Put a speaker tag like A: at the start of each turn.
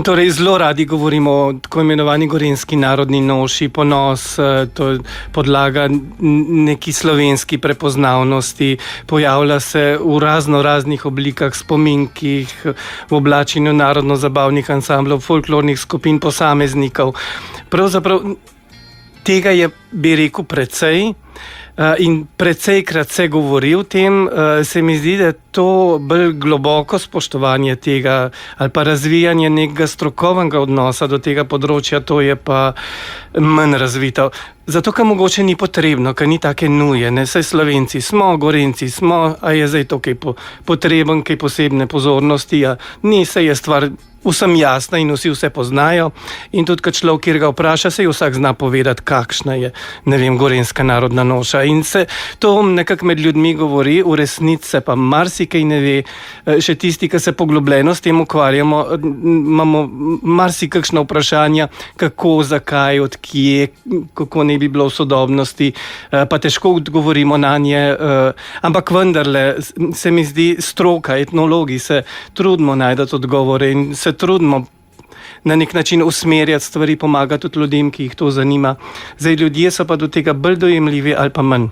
A: Torej, zelo radi govorimo o tako imenovani gorenjski narodni noši, ponos, to podlaga neki slovenski prepoznavnosti, pojavlja se v raznih oblikah, spominkih, v oblačenju narodno-zabavnih ansamblov, folklornih skupin, posameznikov. Pravzaprav tega je, bi rekel, precej. In precejkrat se govori o tem, se mi zdi, da je to bolj globoko spoštovanje tega ali pa razvijanje nekega strokovnega odnosa do tega področja, to je pa manj razvito. Zato, ker mogoče ni potrebno, ker ni take nuje, ne, saj Slovenci smo, Gorenjci smo, a je zdaj to kaj potreben, kaj posebne pozornosti, a ni, saj je stvar vsem jasna in vsi vse poznajo. In tudi, kad človek, kjer ga vpraša, se vsak zna povedati, kakšna je, ne vem, gorenjska narodna noša. In se to nekako med ljudmi govori, v resnici se pa marsikaj ne ve. Še tisti, ki se poglobljeno s tem ukvarjamo, imamo marsikakšna vprašanja, kako, zakaj, od kje, kako ne bi bilo v sodobnosti, pa težko odgovorimo na nje. Ampak vendarle, se mi zdi, stroka, etnologi se trudimo najti odgovore in se trudimo na nek način usmerjati stvari, pomagati tudi ljudem, ki jih to zanima. Zdaj, ljudje so pa do tega bolj dojemljivi ali pa manj.